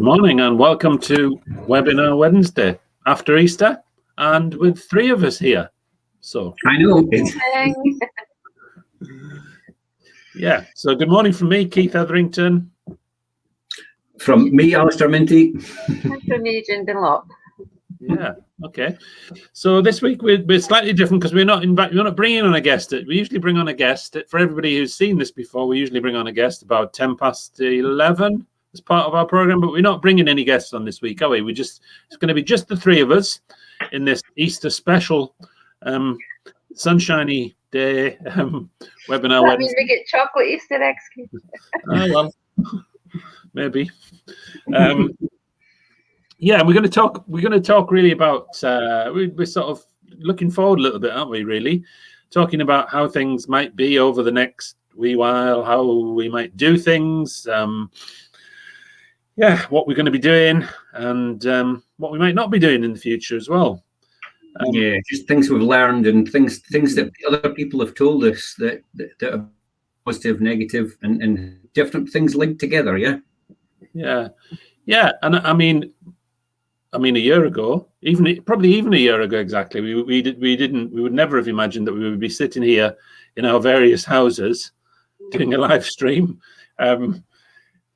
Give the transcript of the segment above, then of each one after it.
morning and welcome to Webinar Wednesday after Easter, and with three of us here. So I know. Yeah, so good morning from me, Keith Etherington. From me, Alastair Minty. And from me, Jen Dunlop. Yeah, okay. So this week we're slightly different because we're not bringing on a guest. We usually bring on a guest. For everybody who's seen this before, we usually bring on a guest about 11:10 as part of our program, but we're not bringing any guests on this week, are we? It's going to be just the three of us in this Easter special sunshiny day webinar. That means we get chocolate Easter eggs. Oh, well, maybe. Yeah, we're going to talk really about. We're sort of looking forward a little bit, aren't we? Really, talking about how things might be over the next wee while, how we might do things. Yeah, what we're going to be doing, and what we might not be doing in the future as well. Yeah, just things we've learned and things that other people have told us that are positive, negative, and different things linked together. Yeah. And I mean, a year ago, probably even a year ago exactly, we would never have imagined that we would be sitting here in our various houses doing a live stream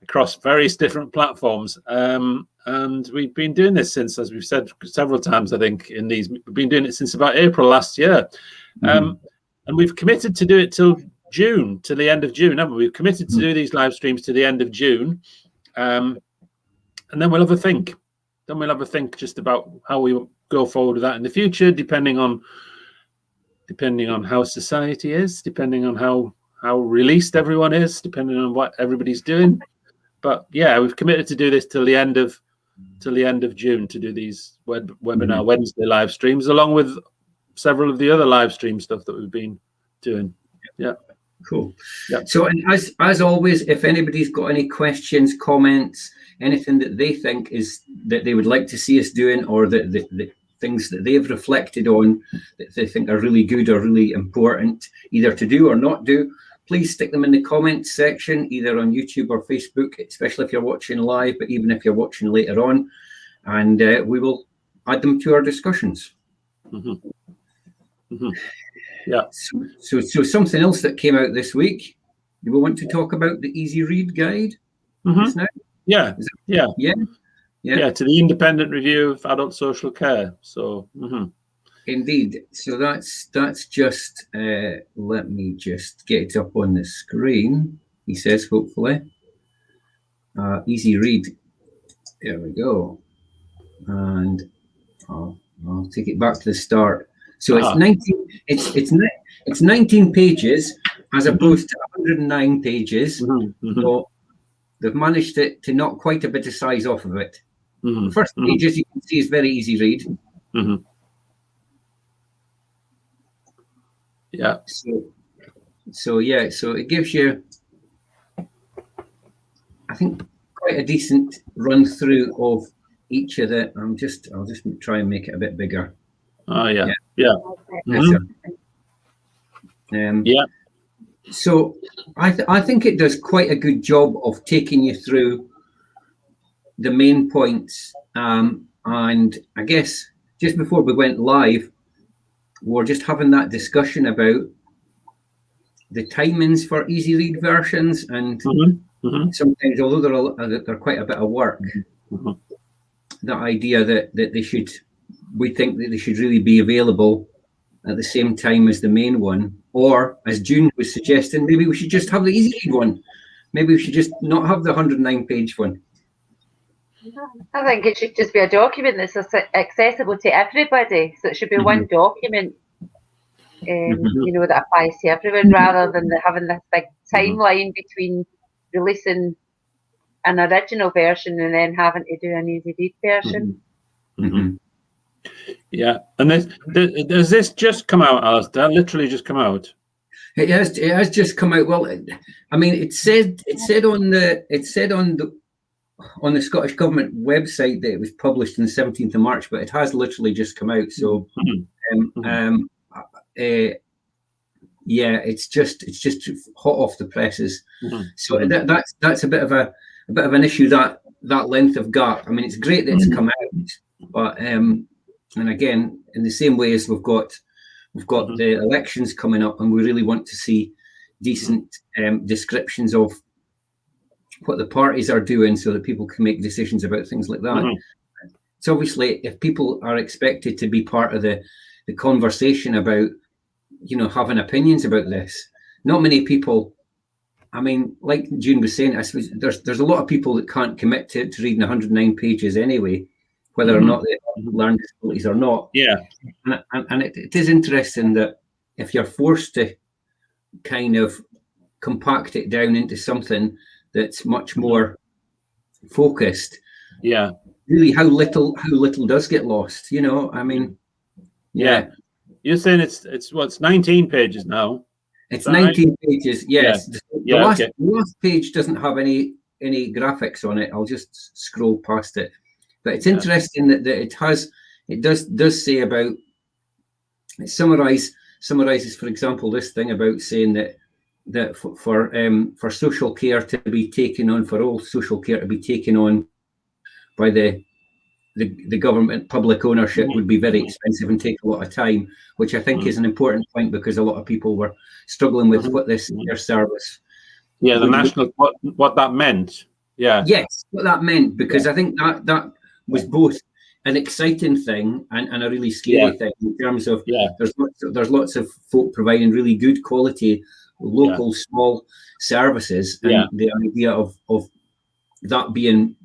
across various different platforms. And we've been doing this since, as we've said several times, I think, we've been doing it since about April last year. And we've committed to do it till June, to the end of June, haven't we? We've committed to do these live streams to the end of June. And then we'll have a think. Then we'll have a think just about how we go forward with that in the future, depending on how society is, depending on how released everyone is, depending on what everybody's doing. But yeah, we've committed to do this till the end of June, to do these webinar Wednesday live streams, along with several of the other live stream stuff that we've been doing. Yeah. Cool. Yeah. So, and as always, if anybody's got any questions, comments, anything that they think is that they would like to see us doing, or the things that they've reflected on that they think are really good or really important, either to do or not do, please stick them in the comments section, either on YouTube or Facebook, especially if you're watching live, but even if you're watching later on, and we will add them to our discussions. Yeah. So something else that came out this week. Do we want to talk about the Easy Read guide? Just now? Yeah. Yeah. To the independent review of adult social care. So. Indeed. So that's just. Let me just get it up on the screen. He says, hopefully. Easy Read. There we go. And I'll take it back to the start. So it's 19. It's 19 pages as opposed to 109 pages. So they've managed to knock quite a bit of size off of it. The first page, as you can see, is very easy read. Yeah. So it gives you, I think, quite a decent run through of each of the. I'll just try and make it a bit bigger. Oh yeah. So I think it does quite a good job of taking you through the main points. And I guess just before we went live, we were just having that discussion about the timings for easy read versions, and sometimes, although they're quite a bit of work, the idea that we think that they should really be available at the same time as the main one, or as June was suggesting, maybe we should just have the easy read one. Maybe we should just not have the 109-page one. I think it should just be a document that's accessible to everybody. So it should be one document, that applies to everyone, rather than having this big timeline between releasing an original version and then having to do an easy read version. Yeah, and does this just come out, Alastair? Literally just come out? It has just come out. Well, I mean, it said on the Scottish Government website that it was published on the 17th of March, but it has literally just come out. So, it's just hot off the presses. So that's a bit of an issue that that length of gap. I mean, it's great that it's come out, but and again, in the same way as we've got the elections coming up, and we really want to see decent descriptions of what the parties are doing, so that people can make decisions about things like that. So obviously, if people are expected to be part of the conversation about, you know, having opinions about this, not many people. I mean, like June was saying, I suppose there's a lot of people that can't commit to reading 109 pages anyway, whether or not they have learned disabilities or not. Yeah. And it is interesting that if you're forced to kind of compact it down into something that's much more focused, yeah, really how little does get lost, you know? I mean, yeah. You're saying it's 19 pages now. It's 19 right? Pages, yes. Yeah. The last page doesn't have any graphics on it. I'll just scroll past it. But it's interesting that it does say about, it summarizes, for example, this thing about saying that for social care to be taken on, for all social care to be taken on by the government, public ownership would be very expensive and take a lot of time, which I think is an important point, because a lot of people were struggling with what this care service. Yeah, the national, what that meant. Yeah. Yes, what that meant, because I think that was both an exciting thing and a really scary thing, in terms of there's lots of folk providing really good quality local small services, and the idea of that being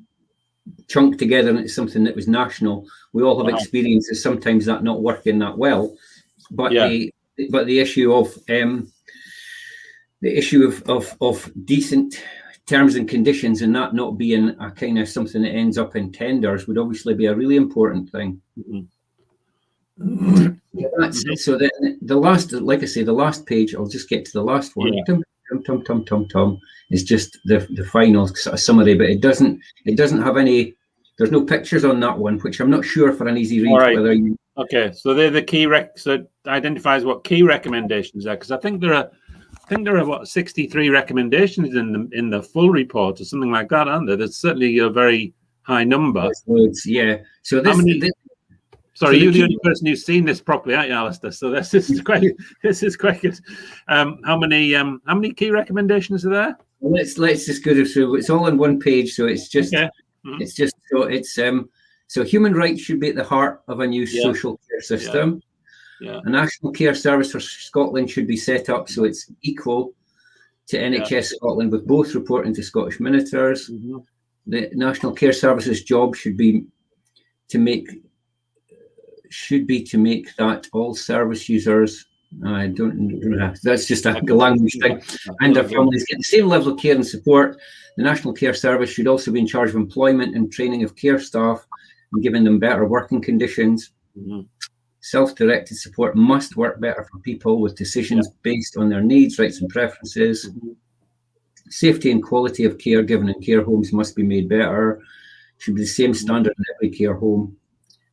chunked together into something that was national. We all have experiences sometimes that not working that well, but the issue of decent terms and conditions, and that not being a kind of something that ends up in tenders, would obviously be a really important thing. So the last, like I say, the last page, I'll just get to the last one. Tom is just the final sort of summary, but it doesn't have any. There's no pictures on that one, which I'm not sure for an easy read. All right. Whether you. Okay, so they're the key so it identifies what key recommendations are, because I think there are what 63 recommendations in the full report or something like that, aren't there? That's certainly a very high number. Yeah. So sorry, you're the only person who's seen this properly, aren't you, Alastair? So this is quite good. How many key recommendations are there? Let's just go through. It's all on one page, so it's just so human rights should be at the heart of a new social care system. A national care service for Scotland should be set up so it's equal to NHS Scotland, with both reporting to Scottish ministers. The National Care Service's job should be to make that all service users. I don't know. That's just a language thing. And their families get the same level of care and support. The National Care Service should also be in charge of employment and training of care staff and giving them better working conditions. Self-directed support must work better for people, with decisions based on their needs, rights and preferences. Safety and quality of care given in care homes must be made better. Should be the same standard in every care home.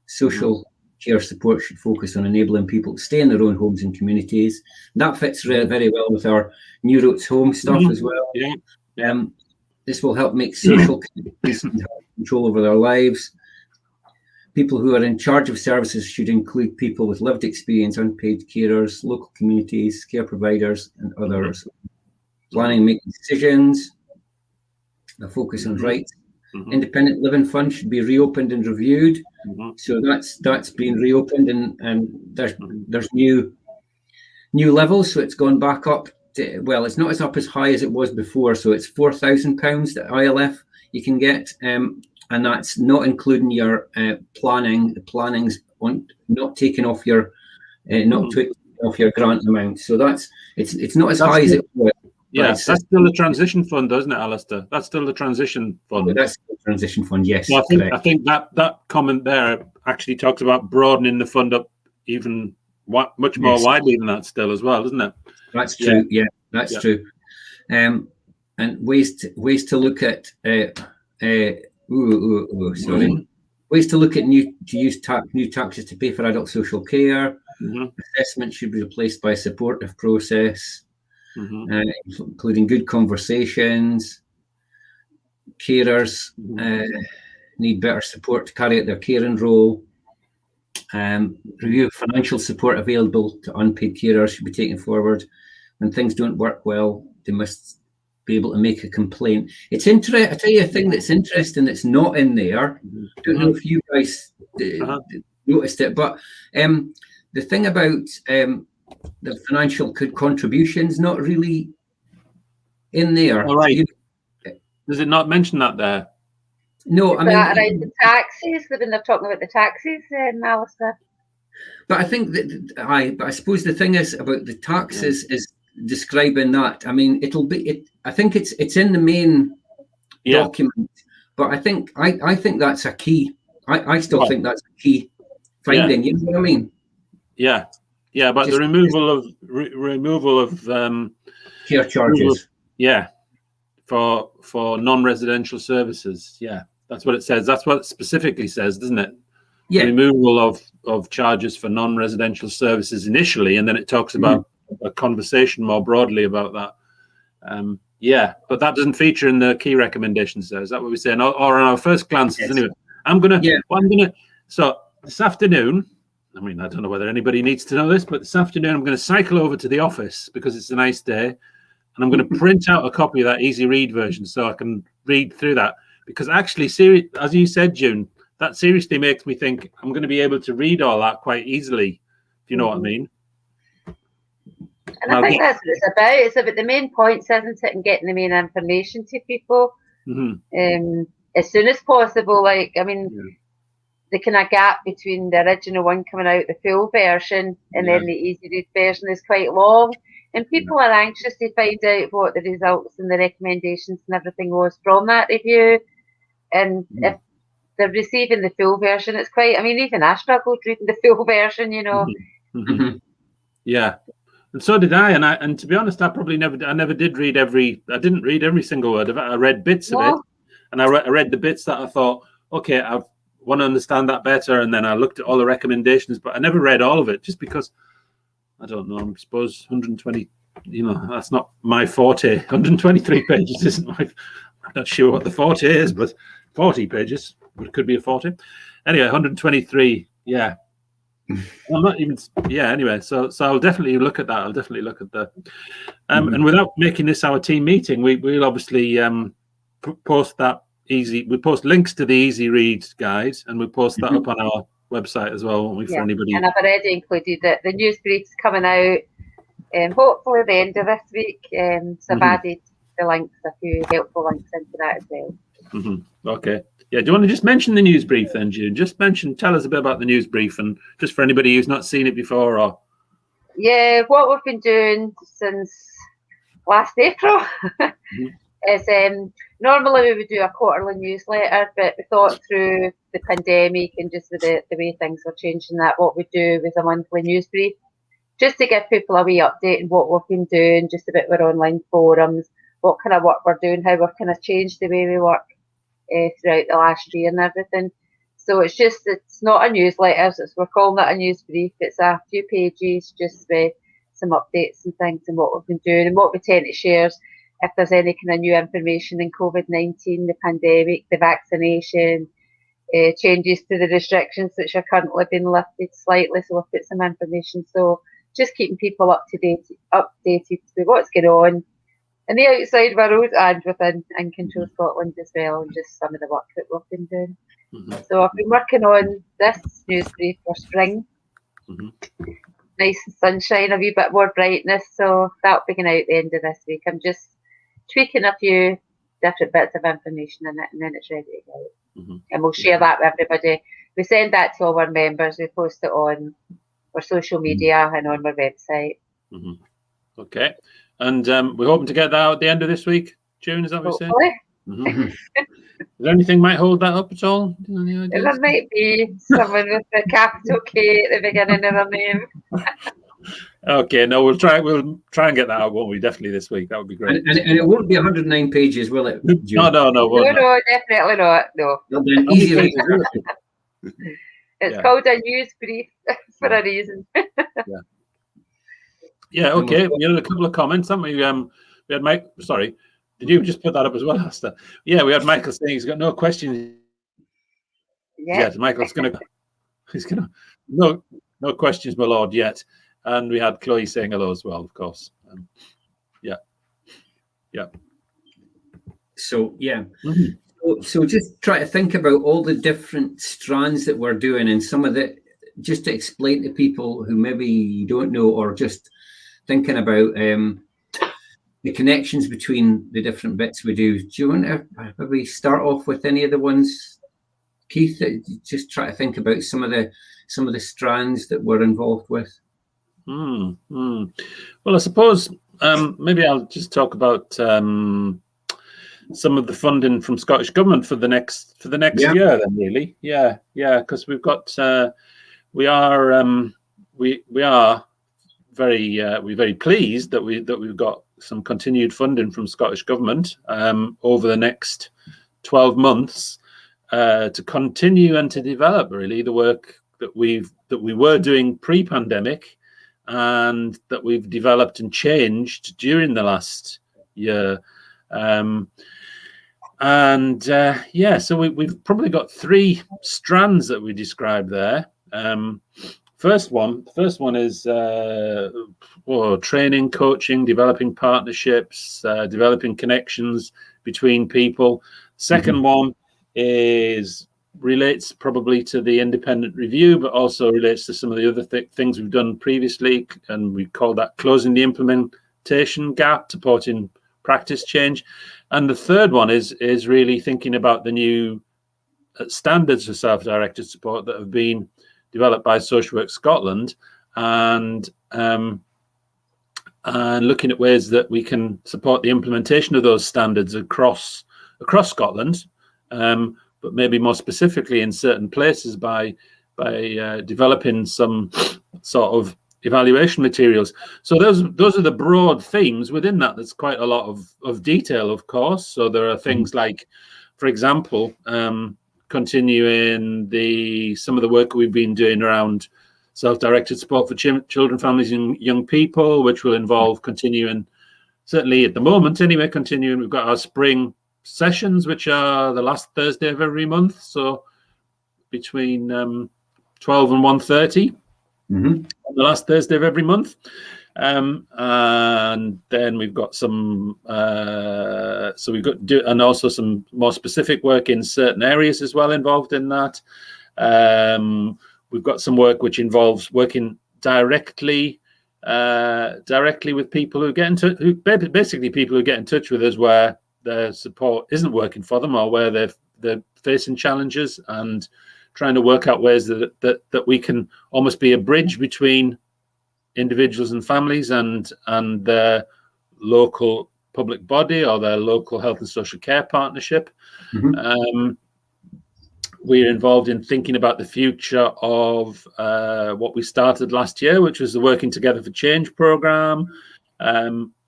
Social care support should focus on enabling people to stay in their own homes and communities. That fits very well with our New Roads Home stuff as well. This will help make social control over their lives. People who are in charge of services should include people with lived experience, unpaid carers, local communities, care providers, and others. Planning and making decisions. A focus on rights. Independent Living Fund should be reopened and reviewed. So that's been reopened, and there's new levels. So it's gone back up to, well, it's not as high as it was before. So it's £4,000 that ILF you can get, and that's not including your planning. The planning's not taken off your off your grant amount. So it's not as high as it was. Yeah, that's still the transition fund, isn't it, Alastair? That's still the transition fund. That's the transition fund, yes. Well, I think that comment there actually talks about broadening the fund up even much more widely than that still as well, doesn't it? That's true. Yeah, that's true. And ways to look at ways to look at new taxes to pay for adult social care. Assessment should be replaced by a supportive process. Including good conversations. carers need better support to carry out their caring role. Review of financial support available to unpaid carers should be taken forward. When things don't work well, they must be able to make a complaint. It's interesting. I tell you a thing that's interesting that's not in there. I don't know if you guys noticed it, but the thing about the financial contributions not really in there. All right. Does it not mention that there? No, I mean, around the taxes. When they're talking about the taxes, Alistair. But I think that I suppose the thing is about the taxes is describing that. I mean, I think it's in the main document, but I think that's a key. I still think that's a key finding. You know what I mean? Yeah, but the removal of care charges. For non-residential services. Yeah, that's what it says. That's what it specifically says, doesn't it? Yeah. Removal of charges for non-residential services initially, and then it talks about a conversation more broadly about that. But that doesn't feature in the key recommendations there. Is that what we're saying? Or on our first glances, anyway. So this afternoon, I mean, I don't know whether anybody needs to know this, but this afternoon I'm going to cycle over to the office because it's a nice day, and I'm going to print out a copy of that easy read version so I can read through that. Because actually, as you said, June, that seriously makes me think I'm going to be able to read all that quite easily, if you know what I mean. And I think that's what it's about. It's about the main points, isn't it, and getting the main information to people as soon as possible. Like, I mean, the kind of gap between the original one coming out, the full version, and then the easy read version is quite long. And people are anxious to find out what the results and the recommendations and everything was from that review. And if they're receiving the full version, it's quite, I mean, even I struggled reading the full version, you know. Yeah. And so did I. And to be honest, I didn't read every single word of it. I read bits of it. And I read the bits that I thought, okay, I want to understand that better. And then I looked at all the recommendations, but I never read all of it just because, I don't know, I suppose 120, that's not my forte. 123 pages isn't I'm not sure what the forte is, but 40 pages, but it could be a 40. Anyway, 123, yeah. I'm not even, anyway, so I'll definitely look at that. I'll definitely look at the, and without making this our team meeting, we'll obviously post that we post links to the easy read guide, and we'll post that up on our website as well, won't we, for anybody? And I've already included that the news brief's coming out, hopefully the end of this week. So I've added the links, a few helpful links into that as well. Okay. Yeah. Do you want to just mention the news brief then, June? Tell us a bit about the news brief, and just for anybody who's not seen it before, or. Yeah, what we've been doing since last April is normally we would do a quarterly newsletter, but we thought through the pandemic and just with the way things were changing, that what we do was a monthly news brief, just to give people a wee update on what we've been doing, just about our online forums, what kind of work we're doing, how we've kind of changed the way we work throughout the last year and everything. So it's not a newsletter, we're calling it a news brief. It's a few pages just with some updates and things and what we've been doing, and what we tend to share if there's any kind of new information in COVID-19, the pandemic, the vaccination, changes to the restrictions which are currently being lifted slightly, so we'll put some information. So just keeping people updated with what's going on in the outside world and within in Control Scotland as well, and just some of the work that we've been doing. So I've been working on this news brief for spring. Nice and sunshine, a wee bit more brightness, so that'll be going out at the end of this week. I'm just tweaking a few different bits of information in it, and then it's ready to go. And we'll share that with everybody. We send that to all our members. We post it on our social media and on our website. Okay. And we're hoping to get that out at the end of this week. June, is that what you're saying? Is there anything might hold that up at all? There might be someone with a capital K at the beginning of their name. Okay, no, we'll try and get that out, won't we? Definitely this week. That would be great. And it won't be 109 pages, will it? No, definitely not. No. It's called a news brief for a reason. Yeah. Okay. We had a couple of comments, haven't we? We had Mike. Sorry, Did you just put that up as well, Alastair? Yeah, we had Michael saying he's got no questions yet. Michael's he's gonna no questions, my lord, yet. And we had Chloe saying hello as well, of course. Yeah. So yeah. So just try to think about all the different strands that we're doing, and some of the, just to explain to people who maybe don't know, or just thinking about the connections between the different bits we do. Do you want to maybe start off with any of the ones, Keith? Just try to think about some of the strands that we're involved with. Well, I suppose maybe I'll just talk about some of the funding from Scottish Government for the next year. Then really, because we've got we are very pleased that we've got some continued funding from Scottish Government over the next 12 months to continue and to develop really the work that we were doing pre-pandemic and that we've developed and changed during the last year. So we've probably got three strands that we describe there. First one is training, coaching, developing partnerships, developing connections between people. Second one relates probably to the independent review, but also relates to some of the other things we've done previously, and we call that closing the implementation gap, supporting practice change. And the third one is really thinking about the new standards for self-directed support that have been developed by Social Work Scotland, and looking at ways that we can support the implementation of those standards across Scotland, but maybe more specifically in certain places by developing some sort of evaluation materials. So those are the broad themes. Within that, there's quite a lot of detail, of course. So there are things like, for example, continuing some of the work we've been doing around self-directed support for children, families, and young people, which will involve continuing, certainly at the moment anyway, continuing. We've got our spring sessions, which are the last Thursday of every month, so between 12 and 1:30 on the last Thursday of every month. And then we've got some and also some more specific work in certain areas as well involved in that. We've got some work which involves working directly with people who get in touch, basically people who get in touch with us where their support isn't working for them, or where they're facing challenges, and trying to work out ways that we can almost be a bridge between individuals and families and their local public body or their local health and social care partnership. We're involved in thinking about the future of what we started last year, which was the Working Together for Change programme,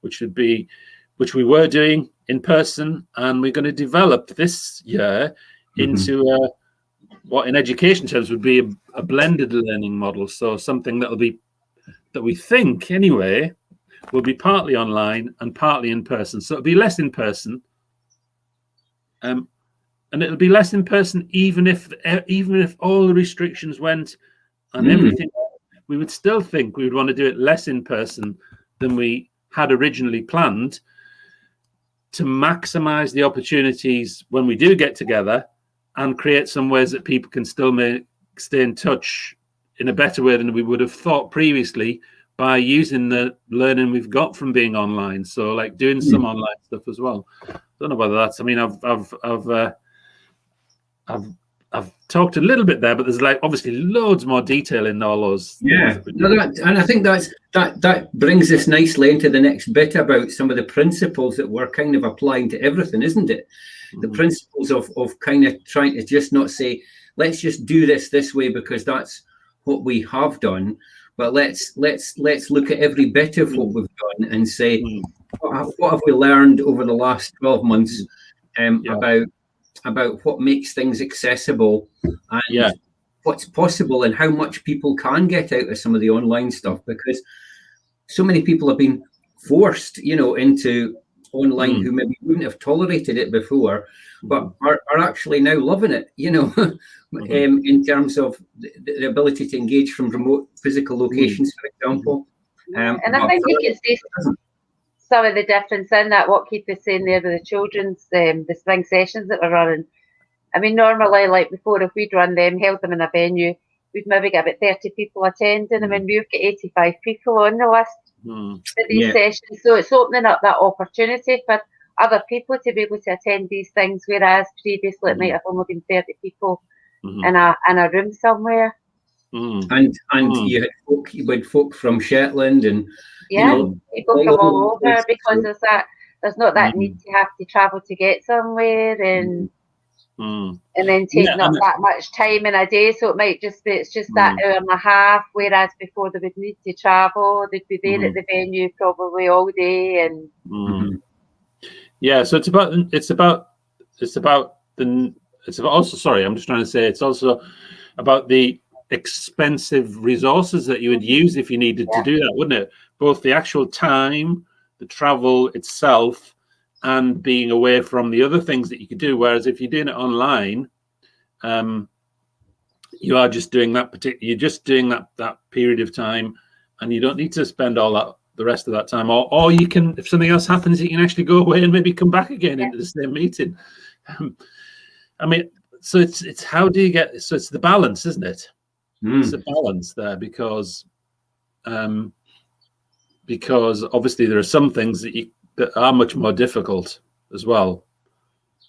which we were doing in person, and we're going to develop this year into what in education terms would be a blended learning model. So something that we think anyway will be partly online and partly in person. So it'll be less in person, and it'll be less in person even if all the restrictions went and everything. We would still think we would want to do it less in person than we had originally planned, to maximize the opportunities when we do get together and create some ways that people can still stay in touch in a better way than we would have thought previously, by using the learning we've got from being online. So like doing some online stuff as well. Don't know whether that's, I mean, I've talked a little bit there, but there's like obviously loads more detail in all those. Yeah, and I think that brings us nicely into the next bit about some of the principles that we're kind of applying to everything, isn't it? The principles of kind of trying to just not say, let's just do this way because that's what we have done, but let's look at every bit of what we've done and say, what have we learned over the last 12 months about what makes things accessible and what's possible and how much people can get out of some of the online stuff, because so many people have been forced, into online who maybe wouldn't have tolerated it before, but are actually now loving it, you know, in terms of the ability to engage from remote physical locations, for example. And I think you can see some of the difference in that, what Keith was saying there with the children's, the spring sessions that we're running. I mean, normally, like before, if we'd run them, held them in a venue, we'd maybe get about 30 people attending. I mean, we've got 85 people on the list for these sessions. So it's opening up that opportunity for other people to be able to attend these things, whereas previously it might have only been 30 people in a room somewhere. And you had folk from Shetland and you know, people from all over, because there's not that need to have to travel to get somewhere and then taking up that much time in a day. So it might just be, it's just that hour and a half, whereas before they would need to travel, they'd be there at the venue probably all day. And so it's also, sorry, I'm just trying to say, it's also about the expensive resources that you would use if you needed to do that, wouldn't it? Both the actual time, the travel itself, and being away from the other things that you could do. Whereas if you're doing it online, you are just doing you're just doing that period of time, and you don't need to spend all the rest of that time. Or you can, if something else happens, you can actually go away and maybe come back again into the same meeting. I mean, so it's how do you get? So it's the balance, isn't it? It's a balance there, because obviously there are some things that are much more difficult as well.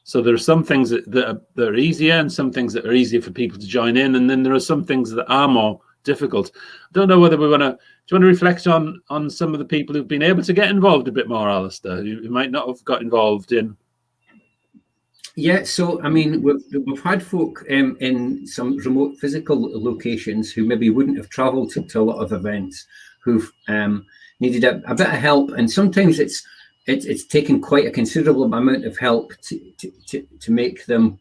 So there are some things that are easier, and some things that are easier for people to join in, and then there are some things that are more difficult. I don't know whether do you want to reflect on some of the people who've been able to get involved a bit more, Alastair, who might not have got involved in? Yeah, so I mean, we've had folk in some remote physical locations who maybe wouldn't have travelled to a lot of events, who've needed a bit of help, and sometimes it's taken quite a considerable amount of help to make them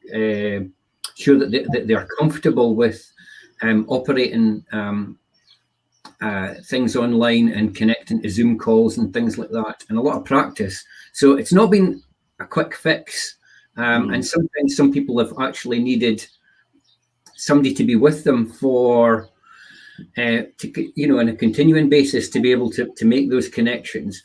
sure that they are comfortable with operating things online and connecting to Zoom calls and things like that, and a lot of practice. So it's not been a quick fix. And sometimes some people have actually needed somebody to be with them for, on a continuing basis, to be able to make those connections.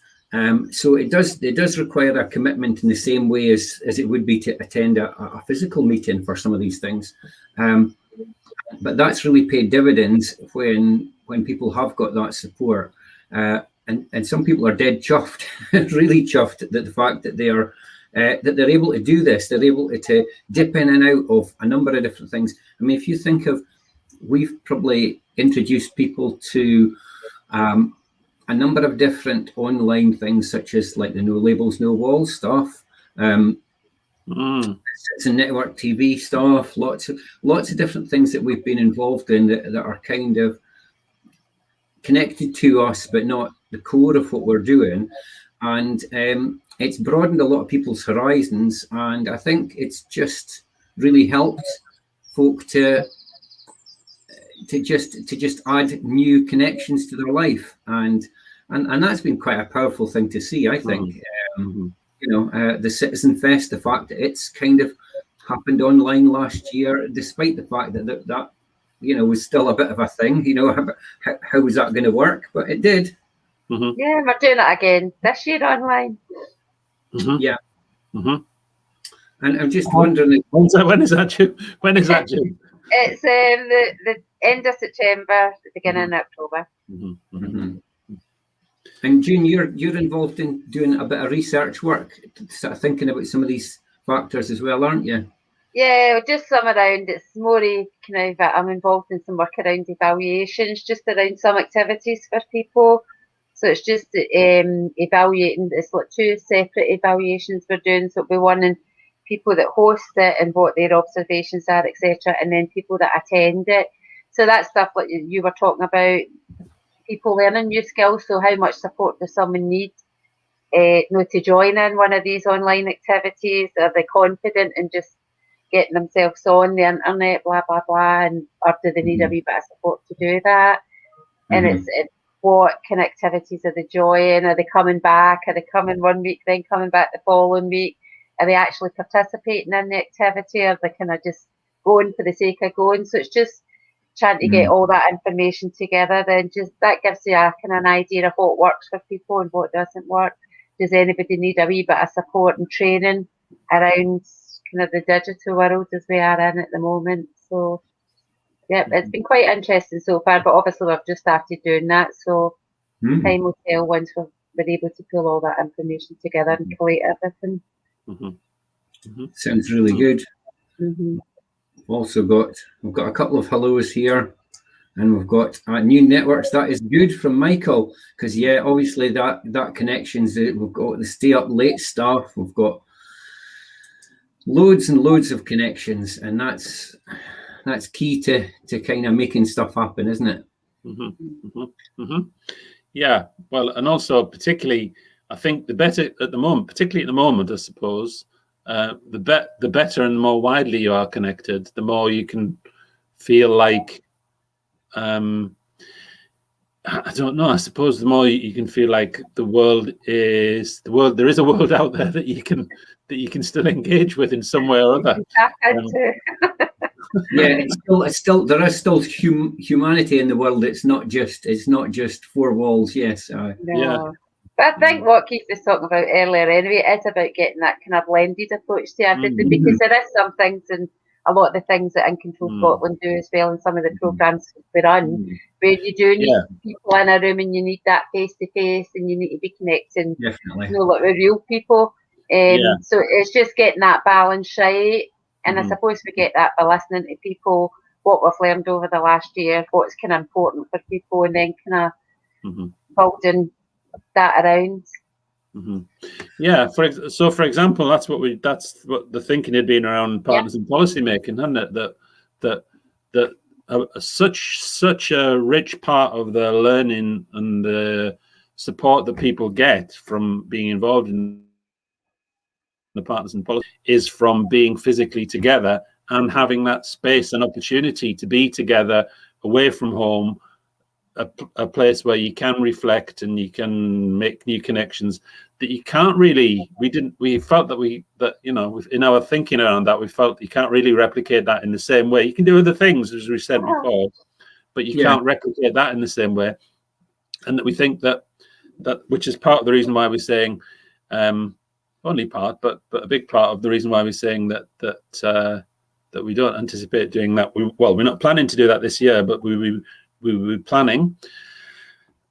So it does require a commitment in the same way as it would be to attend a physical meeting for some of these things. But that's really paid dividends when people have got that support. And some people are dead chuffed, really chuffed, that the fact that that they're able to do this, they're able to dip in and out of a number of different things. I mean, if you think of, we've probably introduced people to a number of different online things, such as like the No Labels, No Walls stuff, it's a network TV stuff, lots of different things that we've been involved in that are kind of connected to us, but not the core of what we're doing. And it's broadened a lot of people's horizons, and I think it's just really helped folk to just add new connections to their life, and that's been quite a powerful thing to see, I think. The Citizen Fest, the fact that it's kind of happened online last year, despite the fact that was still a bit of a thing. How was that going to work? But it did. Yeah, we're doing it again this year online. Yeah. And I'm just wondering, when is that due? It's the end of September, the beginning of October. And June, you're involved in doing a bit of research work, sort of thinking about some of these factors as well, aren't you? Yeah, just some around. It's more kind of, I'm involved in some work around evaluations, just around some activities for people. So it's just evaluating. It's like two separate evaluations we're doing. So it'll be one in people that host it and what their observations are, etc., and then people that attend it. So that's stuff like you were talking about, people learning new skills. So how much support does someone need to join in one of these online activities? Are they confident in just getting themselves on the internet, blah, blah, blah, or do they need a wee bit of support to do that? And what kind of activities are they enjoying? Are they coming back? Are they coming 1 week, then coming back the following week? Are they actually participating in the activity, or are they kind of just going for the sake of going? So it's just trying to get all that information together. Then just that gives you a kind of an idea of what works for people and what doesn't work. Does anybody need a wee bit of support and training around kind of the digital world as we are in at the moment? So yeah, it's been quite interesting so far, but obviously we've just started doing that, so time will tell once we're able to pull all that information together and collate everything. Sounds really good. We've got a couple of hellos here, and we've got new networks. That is good from Michael, because obviously that connections. We've got the stay up late stuff. We've got loads and loads of connections, and that's key to kind of making stuff happen, isn't it? Yeah, well, and also particularly, I think the better at the moment, particularly at the moment, I suppose, the better and the more widely you are connected, the more you can feel like, I don't know, I suppose the more you can feel like there is a world out there that you can still engage with in some way or other. It's still there is still humanity in the world. It's not just four walls. Yes. No. But I think what Keith was talking about earlier anyway is about getting that kind of blended approach to everything, because there is some things, and a lot of the things that In Control Scotland do as well, and some of the programmes we run, where you do need people in a room and you need that face to face, and you need to be connecting, like with real people. So it's just getting that balance right. And I suppose we get that by listening to people, what we've learned over the last year, what's kind of important for people, and then kind of building that around. Yeah, for example, that's what the thinking had been around partners in policy making, hadn't it? That such a rich part of the learning and the support that people get from being involved in the partners in policy is from being physically together and having that space and opportunity to be together away from home, a place where you can reflect and you can make new connections that you can't really. We felt that in our thinking around that, we felt you can't really replicate that in the same way. You can do other things, as we said before, but you can't replicate that in the same way. And that we think that which is part of the reason why we're saying, only part, but a big part of the reason why we're saying that we don't anticipate doing that. We're not planning to do that this year, but we were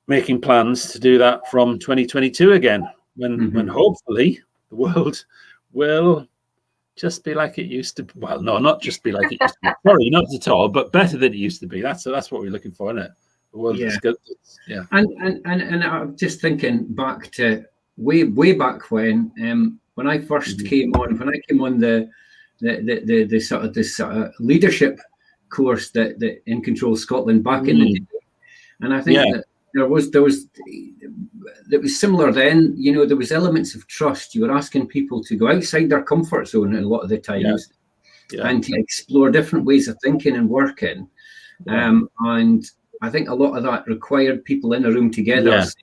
making plans to do that from 2022 again, when hopefully the world will just be like it used to. Well, no, not just be like it used to be. Sorry, not at all, but better than it used to be. That's what we're looking for, isn't it? The world is good. Yeah. And I'm just thinking back to way back when I first came on, the sort of this leadership course that In Control Scotland back in the day, and I think that there was similar then. There was elements of trust. You were asking people to go outside their comfort zone a lot of the times, and to explore different ways of thinking and working. And I think a lot of that required people in a room together. Saying,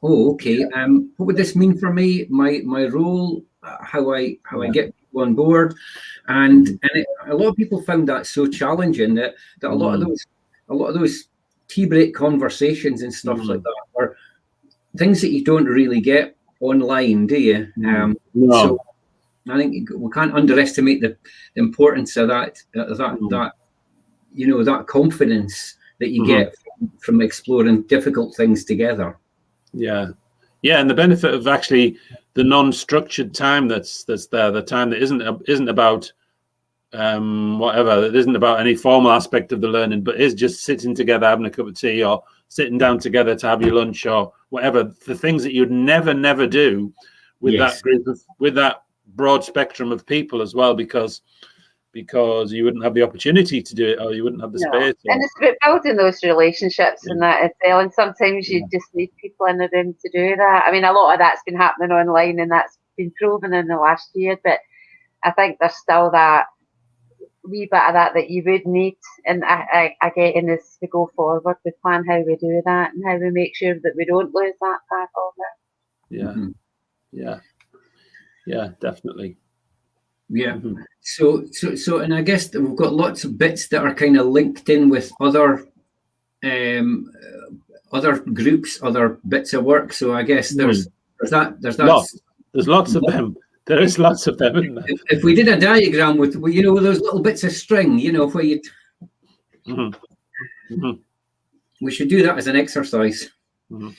okay, what would this mean for me? My role, how I get people on board, and a lot of people found that so challenging that a lot of those tea break conversations and stuff like that are things that you don't really get online, do you? So I think we can't underestimate the importance of that confidence that you get from exploring difficult things together. And the benefit of actually the non-structured time that's there, the time that isn't about whatever, it isn't about any formal aspect of the learning, but is just sitting together having a cup of tea, or sitting down together to have your lunch, or whatever, the things that you'd never do with that group with that broad spectrum of people as well, because you wouldn't have the opportunity to do it, or you wouldn't have the space. And it's about building those relationships and that as well. And sometimes you just need people in the room to do that. I mean, a lot of that's been happening online, and that's been proven in the last year. But I think there's still that wee bit of that you would need, and I get in as we go forward, we plan how we do that and how we make sure that we don't lose that part of it. Yeah, yeah, definitely. Yeah. So, and I guess that we've got lots of bits that are kind of linked in with other groups, other bits of work. So I guess there's that. There's lots of them. There is lots of them, isn't there? If we did a diagram with those little bits of string, where you, we should do that as an exercise. But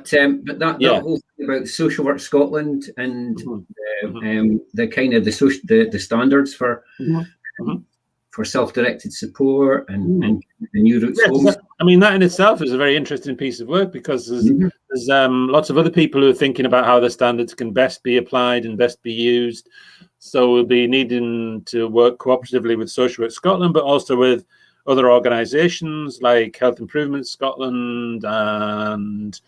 that whole thing about Social Work Scotland and the kind of the standards for self-directed support and the new routes home. I mean, that in itself is a very interesting piece of work, because there's lots of other people who are thinking about how the standards can best be applied and best be used. So we'll be needing to work cooperatively with Social Work Scotland, but also with other organisations like Health Improvement Scotland and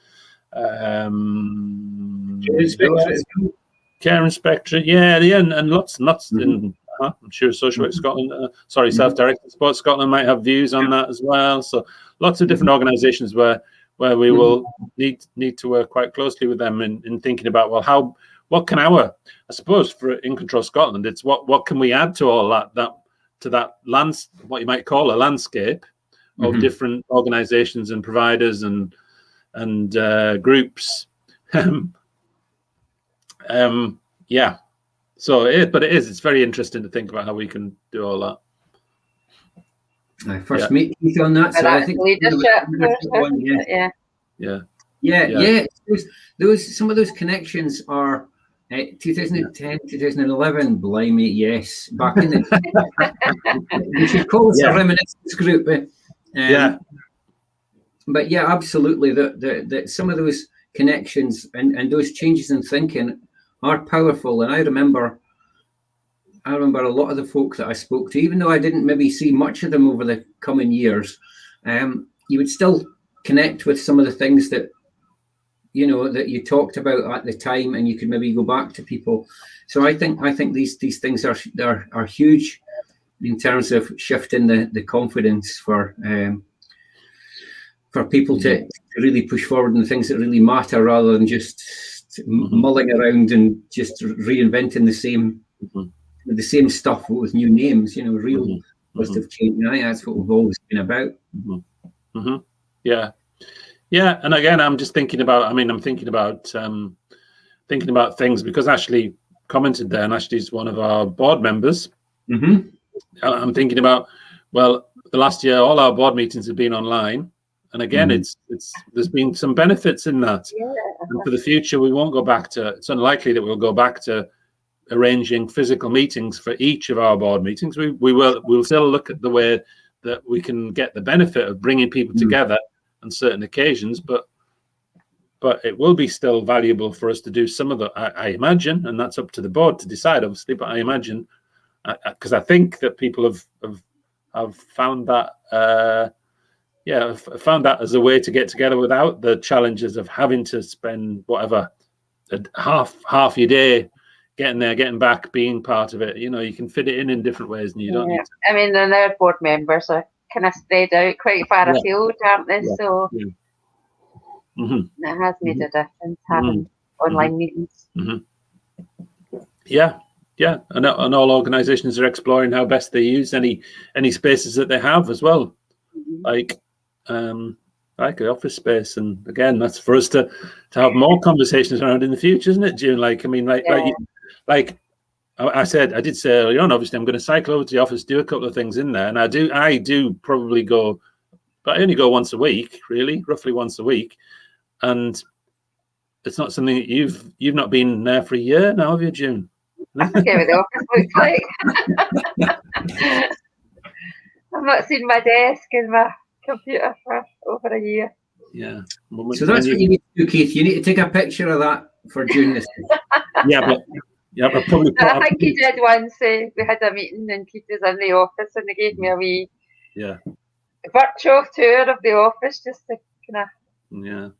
Care Inspectorate, and lots in. I'm sure Social Work Scotland, Self-Directed Support Scotland might have views on that as well. So lots of different organisations where we will need to work quite closely with them in thinking about, well, what can I suppose for In Control Scotland, it's what can we add to all that what you might call a landscape of different organisations and providers and groups. So it's very interesting to think about how we can do all that. I first meet Keith on that, so I think those some of those connections are 2010, 2011. Blimey, yes, back in the we should call it a reminiscence group. But yeah, absolutely. That some of those connections and those changes in thinking are powerful. And I remember a lot of the folk that I spoke to, even though I didn't maybe see much of them over the coming years, you would still connect with some of the things that that you talked about at the time, and you could maybe go back to people. So I think these things are huge in terms of shifting the confidence for people to really push forward in the things that really matter, rather than just mulling around and just reinventing the same stuff with new names. Real positive change. And I think that's what we've always been about. Yeah, and again, I'm just thinking about. I'm thinking about things because Ashley commented there, and Ashley's one of our board members. I'm thinking about, well, the last year all our board meetings have been online, and again, there's been some benefits in that. And for the future, we won't go back to. It's unlikely that we'll go back to arranging physical meetings for each of our board meetings. We'll still look at the way that we can get the benefit of bringing people together on certain occasions, but it will be still valuable for us to do some of the. I imagine, and that's up to the board to decide, obviously. But I imagine, because I think that people have found that. Found that as a way to get together without the challenges of having to spend whatever half your day getting there, getting back, being part of it. You can fit it in different ways, and you don't need to. I mean, and their board members are kind of spread out quite far afield, aren't they? So it has made a difference having online meetings. And all organisations are exploring how best they use any spaces that they have as well, like the office space. And again, that's for us to have more conversations around in the future, isn't it, June? Like I did say earlier on, obviously I'm going to cycle over to the office, do a couple of things in there, and I do probably go, but I only go once a week, roughly once a week. And it's not something that you've not been there for a year now, have you, June? I forget what the office looks like. I've not seen my desk and my computer for over a year. Yeah. So that's what you need to do, Keith. You need to take a picture of that for June this year. But probably. I think he did once. We had a meeting and Keith was in the office, and they gave me a wee virtual tour of the office just to kind of memory.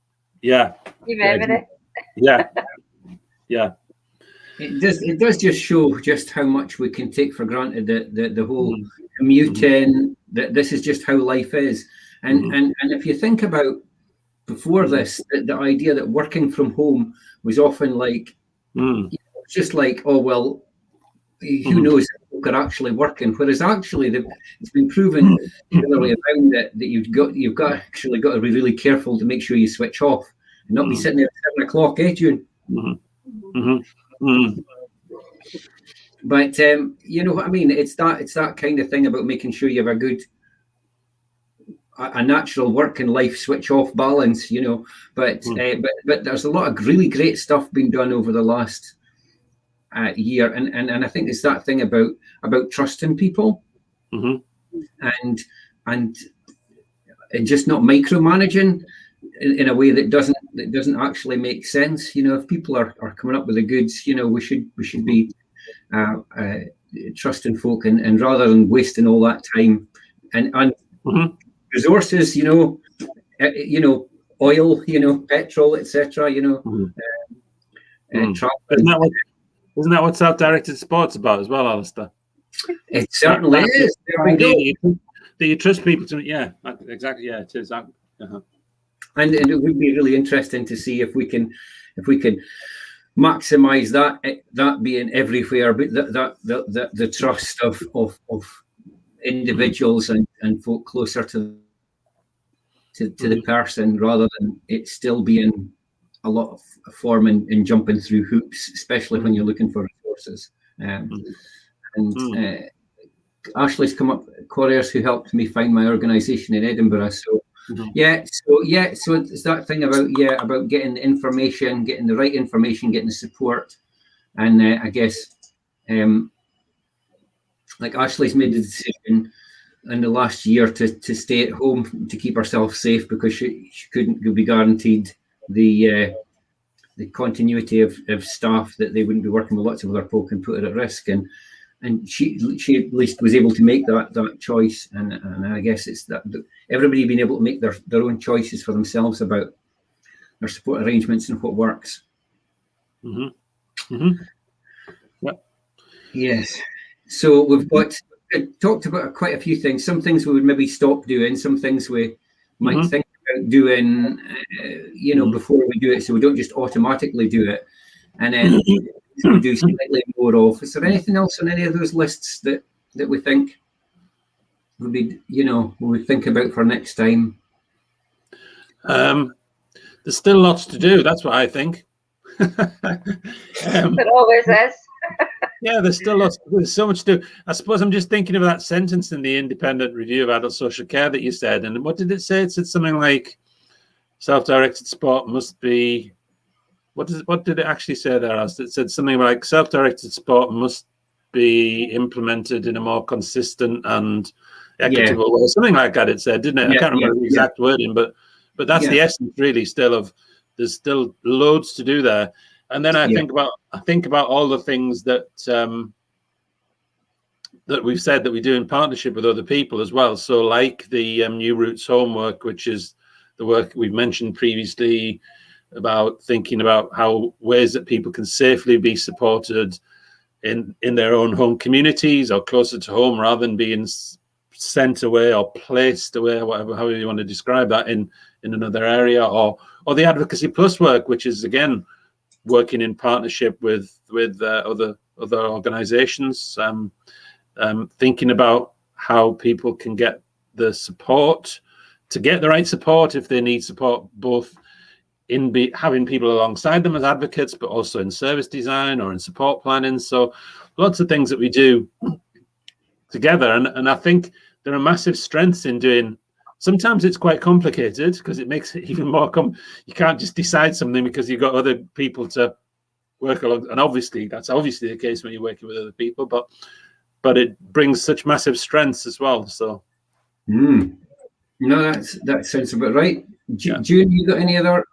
It does just show just how much we can take for granted, the whole commuting, that this is just how life is. And if you think about before this, the idea that working from home was often like, it's just like, oh well, who knows if people are actually working, whereas actually it's been proven the other way around, that you've got actually got to be really careful to make sure you switch off and not be sitting there at 7 o'clock, June? But you know what I mean? It's that kind of thing about making sure you have a natural work and life switch off balance, you know. But there's a lot of really great stuff being done over the last year, and I think it's that thing about trusting people, and just not micromanaging in a way that doesn't actually make sense. You know, if people are coming up with the goods, you know, we should be trusting folk, and rather than wasting all that time and resources, you know, oil, you know, petrol, etc. You know, travel. Isn't that what self-directed sport's about as well, Alastair? It certainly is. There we go. Do you trust people to? Yeah, exactly. Yeah, it is. And it would be really interesting to see if we can maximize that being everywhere, but the trust of individuals and folk closer to the person, rather than it still being a lot of form and jumping through hoops, especially when you're looking for resources. Ashley's come up, Couriers, who helped me find my organisation in Edinburgh. So so it's that thing about getting the information, getting the right information, getting the support, and I guess like Ashley's made the decision in the last year to stay at home to keep herself safe, because she couldn't be guaranteed the continuity of staff, that they wouldn't be working with lots of other folk and put her at risk, and she at least was able to make that choice, and I guess it's that everybody being able to make their own choices for themselves about their support arrangements and what works. Yes. So we've talked about quite a few things. Some things we would maybe stop doing, some things we might think about doing, you know, before we do it, so we don't just automatically do it, and then we do slightly more of. Is there anything else on any of those lists that we think would be, you know, we would think about for next time? There's still lots to do. That's what I think. It always is. Yeah, there's still lots. There's so much to do. I suppose I'm just thinking of that sentence in the Independent Review of Adult Social Care that you said. And what did it say? It said something like, self-directed sport must be. What did it actually say there? It said something like self-directed sport must be implemented in a more consistent and equitable way. Something like that. It said, didn't it? I can't remember the exact wording, but that's the essence, really. Still of there's still loads to do there. And then I think about all the things that that we've said that we do in partnership with other people as well. So like the New Roots homework, which is the work we've mentioned previously about thinking about how ways that people can safely be supported in their own home communities or closer to home, rather than being sent away or placed away, or whatever, however you want to describe that, in another area, or the Advocacy Plus work, which is again working in partnership with other organizations, thinking about how people can get the support, to get the right support if they need support, both in having people alongside them as advocates, but also in service design or in support planning. So lots of things that we do together. And I think there are massive strengths in doing. Sometimes it's quite complicated because it makes it even more you can't just decide something because you've got other people to work along. And obviously, that's obviously the case when you're working with other people, but it brings such massive strengths as well. So, no, that sounds about right. June, you got any other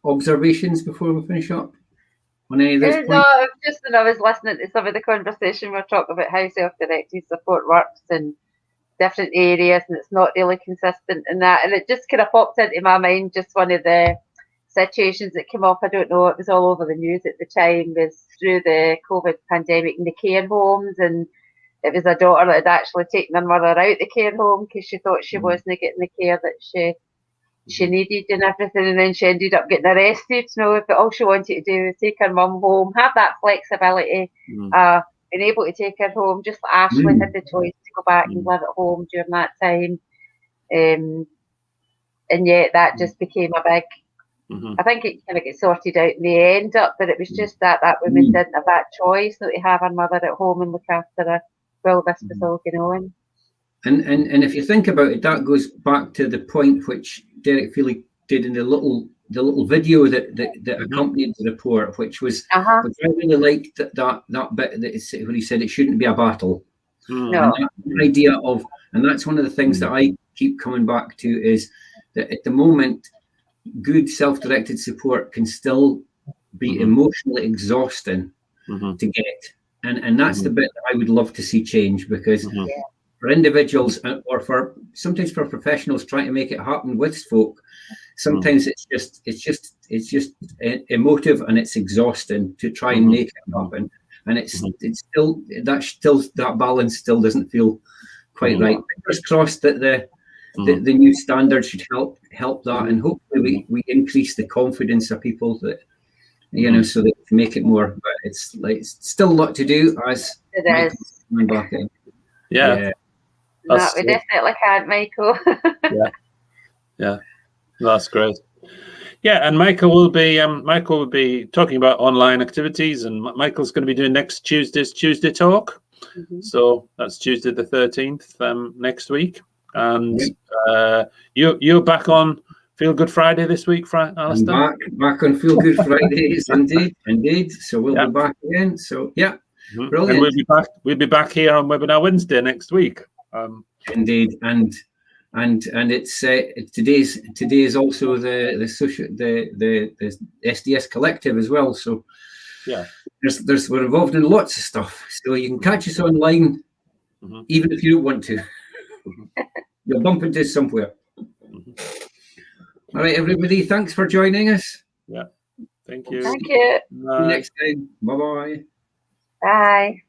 observations before we finish up on any of those points? No, just when I was listening to some of the conversation, we're talking about how self-directed support works in different areas, and it's not really consistent in that. And it just kind of popped into my mind, just one of the situations that came up. I don't know, it was all over the news at the time, was through the COVID pandemic in the care homes, and it was a daughter that had actually taken her mother out the care home because she thought she wasn't getting the care that she needed and everything, and then she ended up getting arrested. But all she wanted to do was take her mum home, have that flexibility, being able to take her home, just like Ashley had the choice to go back and live at home during that time. And yet that just became a big, I think it kind of gets sorted out in the end up, but it was just that woman didn't have that choice, that to have her mother at home and look after her while this was all going on. And if you think about it, that goes back to the point which Derek Feely did in the little video that accompanied the report, which was which I really liked that bit where he said it shouldn't be a battle. No. And that idea of, and that's one of the things that I keep coming back to, is that at the moment, good self-directed support can still be emotionally exhausting to get, and that's the bit that I would love to see change, because for individuals or sometimes for professionals trying to make it happen with folk, sometimes it's just emotive and it's exhausting to try and make it happen, and it's still that balance still doesn't feel quite right. Fingers crossed that the new standards should help that, and hopefully we increase the confidence of people that so they can make it more. But it's still a lot to do, as it is. Coming back in. No, we definitely can't, Michael. Yeah, that's great. Yeah, and Michael will be talking about online activities, and Michael's going to be doing next Tuesday's Tuesday Talk. So that's Tuesday the 13th next week. And you're back on Feel Good Friday this week, Alastair? Back on Feel Good Fridays, indeed. So we'll be back again. So brilliant. And we'll be back here on Webinar Wednesday next week. Indeed, and it's today is also the SDS Collective as well. So we're involved in lots of stuff. So you can catch us online, even if you don't want to. You'll bump into us somewhere. All right, everybody. Thanks for joining us. Yeah. Thank you. Thank you. See you next time. Bye-bye. Bye.